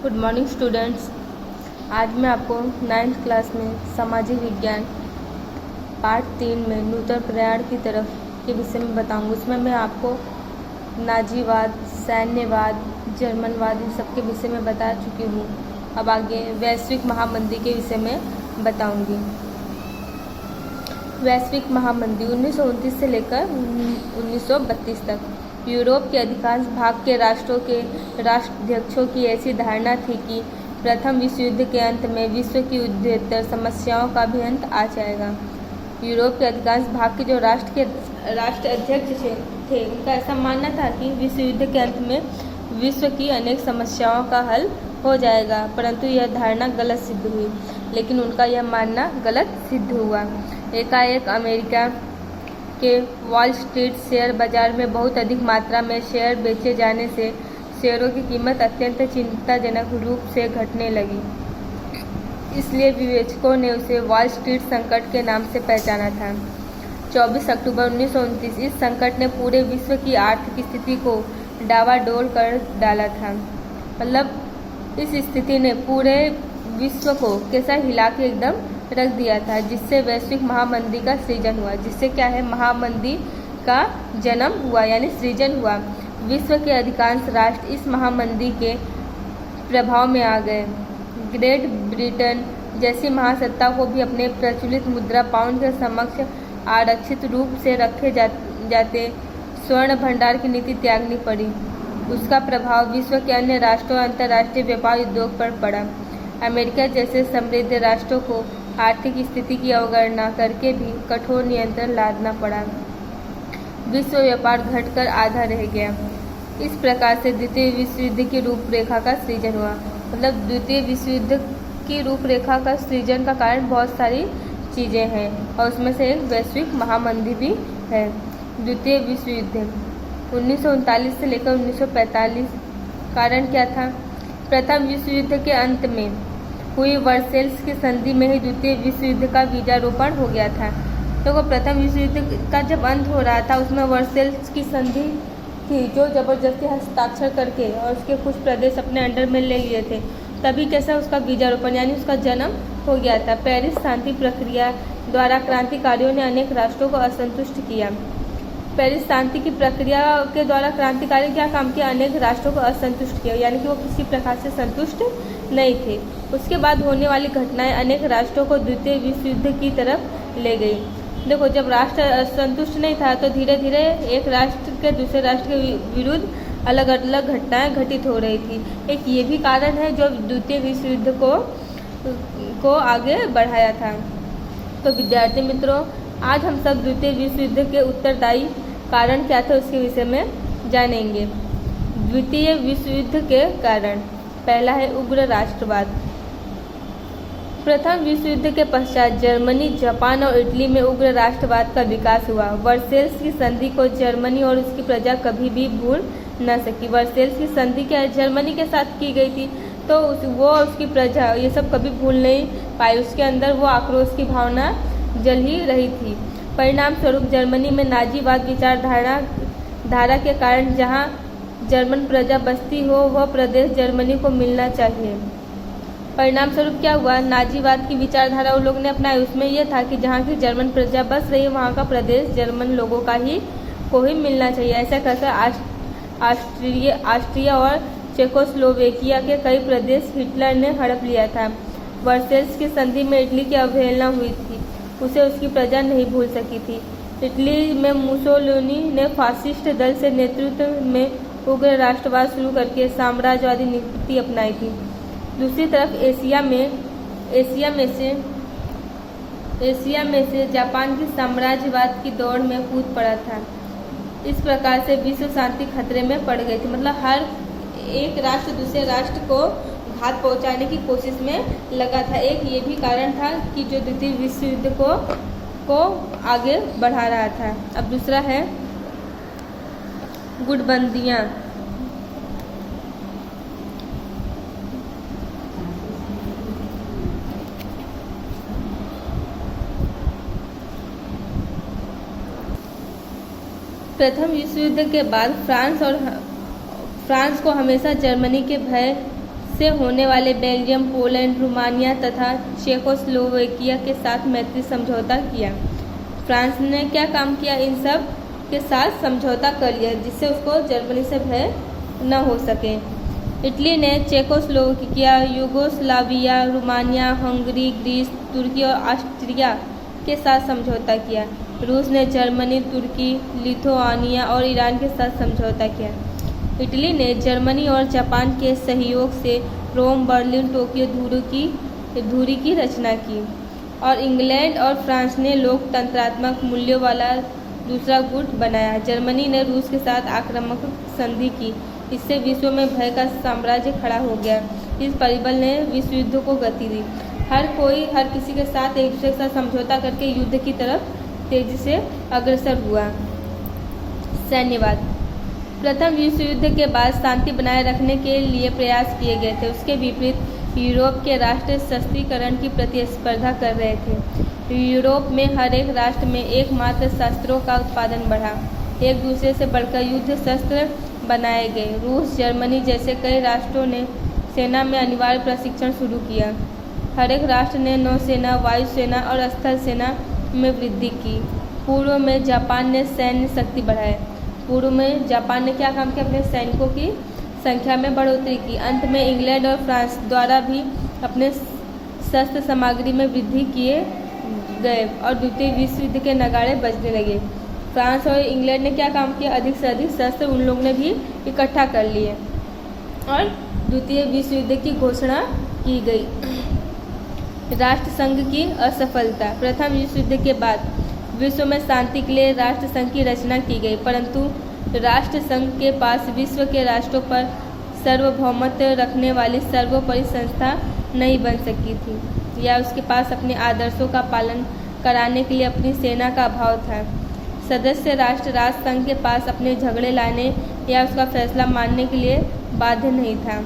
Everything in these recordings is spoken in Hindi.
Good morning students. आज मैं आपको 9th क्लास में सामाजिक विज्ञान पार्ट 3 में नूतन प्रयाण की तरफ के विषय में बताऊंगा। उसमें मैं आपको नाजीवाद, सैन्यवाद, जर्मनवाद इन सब के विषय में बता चुकी हूँ। अब आगे वैश्विक महामंदी के विषय में बताऊंगी। वैश्विक महामंदी 1929 से लेकर 1932 तक यूरोप के अधिकांश भाग के राष्ट्रों के राष्ट्राध्यक्षों की ऐसी धारणा थी कि प्रथम विश्व युद्ध के अंत में विश्व की युद्धोत्तर समस्याओं का भी अंत आ जाएगा। यूरोप के अधिकांश भाग के जो राष्ट्राध्यक्ष थे उनका ऐसा मानना था कि विश्व युद्ध के अंत में विश्व की अनेक समस्याओं का हल हो जाएगा, परंतु यह धारणा गलत सिद्ध हुई। लेकिन उनका यह मानना गलत सिद्ध हुआ। एकाएक अमेरिका के वॉल स्ट्रीट शेयर बाजार में बहुत अधिक मात्रा में शेयर बेचे जाने से शेयरों की कीमत अत्यंत चिंताजनक रूप से घटने लगी। इसलिए विवेचकों ने उसे वॉल स्ट्रीट संकट के नाम से पहचाना था। 24 अक्टूबर 1929 इस संकट ने पूरे विश्व की आर्थिक स्थिति को डावाडोल कर डाला था। मतलब इस स्थिति ने पूरे विश्व को कैसा हिला के एकदम रख दिया था, जिससे वैश्विक महामंदी का सृजन हुआ। जिससे क्या है, महामंदी का जन्म हुआ यानी सृजन हुआ। विश्व के अधिकांश राष्ट्र इस महामंदी के प्रभाव में आ गए। ग्रेट ब्रिटेन जैसी महासत्ता को भी अपने प्रचलित मुद्रा पाउंड के समक्ष आरक्षित रूप से रखे जाते स्वर्ण भंडार की नीति त्यागनी पड़ी। उसका प्रभाव विश्व के अन्य राष्ट्रों और अंतर्राष्ट्रीय व्यापार उद्योग पर पड़ा। अमेरिका जैसे समृद्ध राष्ट्रों को आर्थिक स्थिति की अवगणना करके भी कठोर नियंत्रण लादना पड़ा। विश्व व्यापार घटकर आधा रह गया। इस प्रकार से द्वितीय विश्व युद्ध की रूपरेखा का सृजन हुआ। मतलब द्वितीय विश्व युद्ध की रूपरेखा का सृजन का कारण बहुत सारी चीज़ें हैं और उसमें से एक वैश्विक महामंदी भी है। द्वितीय विश्व युद्ध 1939 से लेकर 1945। कारण क्या था? प्रथम विश्व युद्ध के अंत में हुई वर्सेल्स की संधि में ही द्वितीय विश्व युद्ध का बीजारोपण हो गया था। तो वो प्रथम विश्व युद्ध का जब अंत हो रहा था उसमें वर्सेल्स की संधि थी, जो जबरदस्ती हस्ताक्षर करके और उसके कुछ प्रदेश अपने अंडर में ले लिए थे। तभी कैसा उसका बीजारोपण यानी उसका जन्म हो गया था। पेरिस शांति प्रक्रिया द्वारा क्रांतिकारियों ने अनेक राष्ट्रों को असंतुष्ट किया। पेरिस शांति की प्रक्रिया के द्वारा क्रांतिकारी क्या काम किया? अनेक राष्ट्रों को असंतुष्ट किया, यानी कि वो किसी प्रकार से संतुष्ट नहीं थे। उसके बाद होने वाली घटनाएं अनेक राष्ट्रों को द्वितीय विश्व युद्ध की तरफ ले गई। देखो, जब राष्ट्र असंतुष्ट नहीं था तो धीरे धीरे एक राष्ट्र के दूसरे राष्ट्र के विरुद्ध अलग अलग घटनाएं घटित हो रही थी। एक ये भी कारण है जो द्वितीय विश्व युद्ध को आगे बढ़ाया था। तो विद्यार्थी मित्रों, आज हम सब द्वितीय विश्व युद्ध के उत्तरदायी कारण क्या थे उसके विषय में जानेंगे। द्वितीय विश्व युद्ध के कारण पहला है उग्र राष्ट्रवाद। प्रथम विश्व युद्ध के पश्चात जर्मनी, जापान और इटली में उग्र राष्ट्रवाद का विकास हुआ। वर्सेल्स की संधि को जर्मनी और उसकी प्रजा कभी भी भूल न सकी। वर्सेल्स की संधि क्या जर्मनी के साथ की गई थी, तो वो उसकी प्रजा ये सब कभी भूल नहीं पाई। उसके अंदर वो आक्रोश की भावना जल ही रही थी। परिणाम स्वरूप जर्मनी में नाजीवाद विचारधारा के कारण जहाँ जर्मन प्रजा बसती हो वह प्रदेश जर्मनी को मिलना चाहिए। परिणाम स्वरूप क्या हुआ? नाजीवाद की विचारधारा उन लोगों ने अपनाई। उसमें यह था कि जहाँ की जर्मन प्रजा बस रही है वहाँ का प्रदेश जर्मन लोगों का को ही मिलना चाहिए। ऐसा कहकर ऑस्ट्रिया और चेकोस्लोवेकिया के कई प्रदेश हिटलर ने हड़प लिया था। वर्सेल्स की संधि में इटली की अवहेलना हुई थी, उसे उसकी प्रजा नहीं भूल सकी थी। इटली में मुसोलिनी ने फासिस्ट दल से नेतृत्व में उग्र राष्ट्रवाद शुरू करके साम्राज्यवादी नीति अपनाई थी। दूसरी तरफ एशिया में से जापान की साम्राज्यवाद की दौड़ में कूद पड़ा था। इस प्रकार से विश्व शांति खतरे में पड़ गई थी। मतलब हर एक राष्ट्र दूसरे राष्ट्र को घात पहुंचाने की कोशिश में लगा था। एक ये भी कारण था कि जो द्वितीय विश्व युद्ध को आगे बढ़ा रहा था। अब दूसरा है गुटबंदियाँ। प्रथम विश्व युद्ध के बाद फ्रांस को हमेशा जर्मनी के भय उससे होने वाले बेल्जियम, पोलैंड, रोमानिया तथा चेकोस्लोवेकिया के साथ मैत्री समझौता किया। फ्रांस ने क्या काम किया, इन सब के साथ समझौता कर लिया जिससे उसको जर्मनी से भय न हो सके। इटली ने चेकोस्लोवेकिया, यूगोस्लाविया, रोमानिया, हंगरी, ग्रीस, तुर्की और ऑस्ट्रिया के साथ समझौता किया। रूस ने जर्मनी, तुर्की, लिथुआनिया और ईरान के साथ समझौता किया। इटली ने जर्मनी और जापान के सहयोग से रोम, बर्लिन, टोक्यो धुरी की रचना की और इंग्लैंड और फ्रांस ने लोकतंत्रात्मक मूल्यों वाला दूसरा गुट बनाया। जर्मनी ने रूस के साथ आक्रामक संधि की, इससे विश्व में भय का साम्राज्य खड़ा हो गया। इस परिबल ने विश्व युद्ध को गति दी। हर किसी के साथ एक दूसरे के साथ समझौता करके युद्ध की तरफ तेजी से अग्रसर हुआ। सैन्यवाद। प्रथम विश्व युद्ध के बाद शांति बनाए रखने के लिए प्रयास किए गए थे। उसके विपरीत यूरोप के राष्ट्र शस्त्रीकरण की प्रतिस्पर्धा कर रहे थे। यूरोप में हर एक राष्ट्र में एकमात्र शस्त्रों का उत्पादन बढ़ा। एक दूसरे से बढ़कर युद्ध शस्त्र बनाए गए। रूस, जर्मनी जैसे कई राष्ट्रों ने सेना में अनिवार्य प्रशिक्षण शुरू किया। हर एक राष्ट्र ने नौसेना, वायुसेना और स्थल सेना में वृद्धि की। पूर्व में जापान ने सैन्य शक्ति बढ़ाई। पूर्व में जापान ने क्या काम किया, अपने सैनिकों की संख्या में बढ़ोतरी की। अंत में इंग्लैंड और फ्रांस द्वारा भी अपने शस्त्र सामग्री में वृद्धि किए गए और द्वितीय विश्व युद्ध के नगाड़े बजने लगे। फ्रांस और इंग्लैंड ने क्या काम किया, अधिक से अधिक शस्त्र उन लोगों ने भी इकट्ठा कर लिए और द्वितीय विश्व युद्ध की घोषणा की गई। राष्ट्रसंघ की असफलता। प्रथम विश्व युद्ध के बाद विश्व में शांति के लिए राष्ट्रसंघ की रचना की गई, परंतु राष्ट्रसंघ के पास विश्व के राष्ट्रों पर सार्वभौमत्व रखने वाली सर्वोपरि संस्था नहीं बन सकी थी या उसके पास अपने आदर्शों का पालन कराने के लिए अपनी सेना का अभाव था। सदस्य राष्ट्र राष्ट्रसंघ के पास अपने झगड़े लाने या उसका फैसला मानने के लिए बाध्य नहीं था।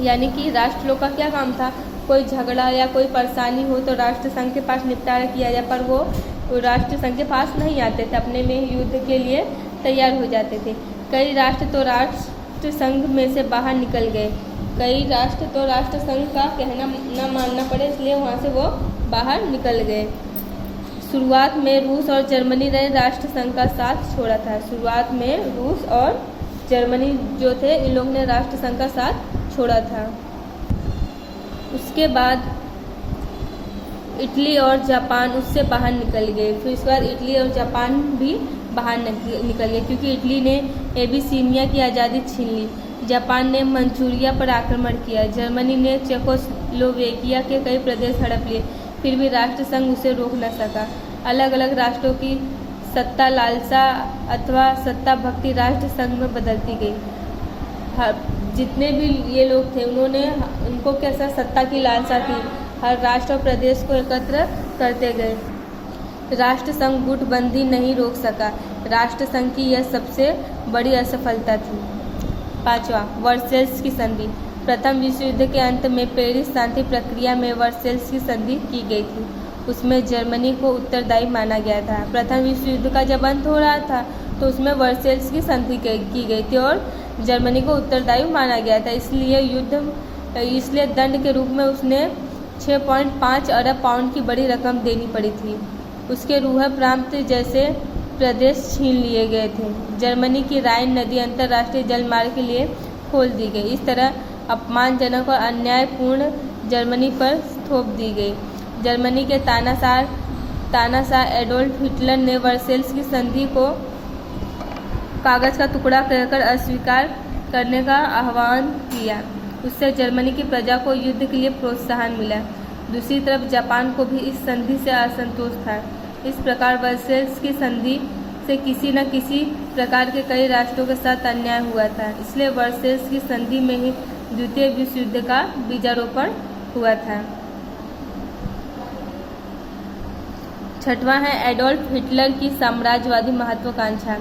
यानी कि राष्ट्र लोग का क्या काम था, कोई झगड़ा या कोई परेशानी हो तो राष्ट्रसंघ के पास निपटारा किया जाए, पर वो राष्ट्रसंघ के पास नहीं आते थे, अपने में युद्ध के लिए तैयार हो जाते थे। कई राष्ट्र तो राष्ट्रसंघ में से बाहर निकल गए। कई राष्ट्र तो राष्ट्रसंघ का कहना न मानना पड़े इसलिए वहाँ से वो बाहर निकल गए। शुरुआत में रूस और जर्मनी ने राष्ट्रसंघ का साथ छोड़ा था। शुरुआत में रूस और जर्मनी जो थे इन लोगों ने राष्ट्रसंघ का साथ छोड़ा था। उसके बाद इटली और जापान उससे बाहर निकल गए। फिर उसके बाद इटली और जापान भी बाहर निकल गए क्योंकि इटली ने एबिसिनिया की आज़ादी छीन ली। जापान ने मंचूरिया पर आक्रमण किया। जर्मनी ने चेकोस्लोवेकिया के कई प्रदेश हड़प लिए, फिर भी राष्ट्रसंघ उसे रोक न सका। अलग अलग राष्ट्रों की सत्ता लालसा अथवा सत्ता भक्ति राष्ट्रसंघ में बदलती गई। जितने भी ये लोग थे उनको कैसा सत्ता की लालसा थी, हर राष्ट्र और प्रदेश को एकत्र करते गए। राष्ट्रसंघ गुटबंदी नहीं रोक सका। राष्ट्रसंघ की यह सबसे बड़ी असफलता थी। पांचवा, वर्सेल्स की संधि। प्रथम विश्व युद्ध के अंत में पेरिस शांति प्रक्रिया में वर्सेल्स की संधि की गई थी। उसमें जर्मनी को उत्तरदायी माना गया था। प्रथम विश्व युद्ध का जब अंत हो रहा था तो उसमें वर्सेल्स की संधि की गई थी और जर्मनी को उत्तरदायी माना गया था। इसलिए दंड के रूप में उसने 6.5 अरब पाउंड की बड़ी रकम देनी पड़ी थी। उसके रूह प्रांत जैसे प्रदेश छीन लिए गए थे। जर्मनी की राइन नदी अंतर्राष्ट्रीय जलमार्ग के लिए खोल दी गई। इस तरह अपमानजनक और अन्यायपूर्ण जर्मनी पर थोप दी गई। जर्मनी के तानाशाह एडोल्फ हिटलर ने वर्सेल्स की संधि को कागज का टुकड़ा कहकर अस्वीकार करने का आह्वान किया। उससे जर्मनी की प्रजा को युद्ध के लिए प्रोत्साहन मिला। दूसरी तरफ जापान को भी इस संधि से असंतोष था। इस प्रकार वर्सेल्स की संधि से किसी न किसी प्रकार के कई राष्ट्रों के साथ अन्याय हुआ था। इसलिए वर्सेल्स की संधि में ही द्वितीय विश्व युद्ध का बीजारोपण हुआ था। छठवां है एडोल्फ हिटलर की साम्राज्यवादी महत्वाकांक्षा।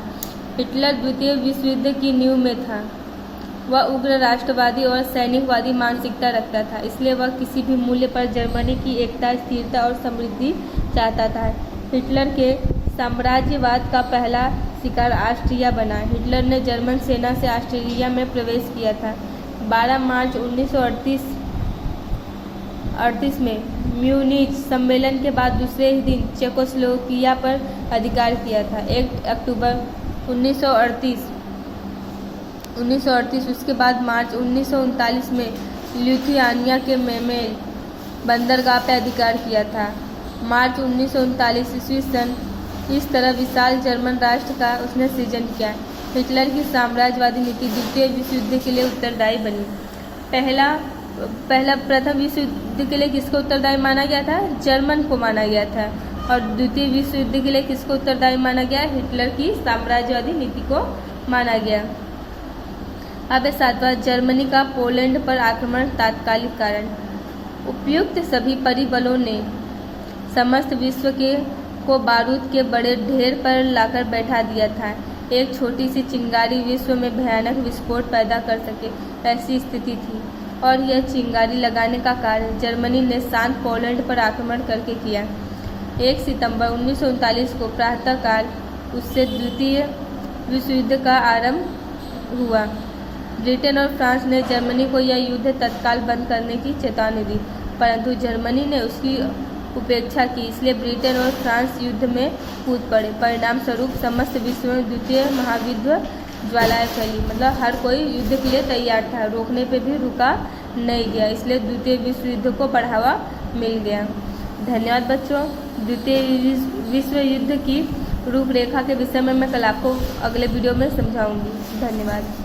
हिटलर द्वितीय विश्व युद्ध की नींव में था। वह उग्र राष्ट्रवादी और सैनिकवादी मानसिकता रखता था, इसलिए वह किसी भी मूल्य पर जर्मनी की एकता, स्थिरता और समृद्धि चाहता था। हिटलर के साम्राज्यवाद का पहला शिकार ऑस्ट्रिया बना। हिटलर ने जर्मन सेना से ऑस्ट्रिया में प्रवेश किया था। 12 मार्च 1938 में म्यूनिच सम्मेलन के बाद दूसरे ही दिन चेकोस्लोवाकिया पर अधिकार किया था। 1 अक्टूबर 1938 उसके बाद मार्च 1939 में लिथुआनिया के मेमेल बंदरगाह पर अधिकार किया था। मार्च 1939 ईस्वी सन इस तरह विशाल जर्मन राष्ट्र का उसने सृजन किया। हिटलर की साम्राज्यवादी नीति द्वितीय विश्व युद्ध के लिए उत्तरदायी बनी। प्रथम विश्व युद्ध के लिए किसको उत्तरदायी माना गया था? जर्मन को माना गया था। और द्वितीय विश्व युद्ध के लिए किसको उत्तरदायी माना गया? हिटलर की साम्राज्यवादी नीति को माना गया। अब 7वां, जर्मनी का पोलैंड पर आक्रमण तात्कालिक कारण। उपयुक्त सभी परिबलों ने समस्त विश्व को बारूद के बड़े ढेर पर लाकर बैठा दिया था। एक छोटी सी चिंगारी विश्व में भयानक विस्फोट पैदा कर सके ऐसी स्थिति थी, और यह चिंगारी लगाने का कार्य जर्मनी ने शांत पोलैंड पर आक्रमण करके किया। 1 सितंबर 1939 को प्रातःकाल उससे द्वितीय विश्व युद्ध का आरंभ हुआ। ब्रिटेन और फ्रांस ने जर्मनी को यह युद्ध तत्काल बंद करने की चेतावनी दी, परंतु जर्मनी ने उसकी उपेक्षा की, इसलिए ब्रिटेन और फ्रांस युद्ध में कूद पड़े। परिणाम स्वरूप समस्त विश्व में द्वितीय महायुद्ध ज्वालाएं फैली। मतलब हर कोई युद्ध के लिए तैयार था, रोकने पे भी रुका नहीं गया, इसलिए द्वितीय विश्व युद्ध को बढ़ावा मिल गया। धन्यवाद बच्चों। द्वितीय विश्व युद्ध की रूपरेखा के विषय में मैं कल आपको अगले वीडियो में समझाऊंगी। धन्यवाद।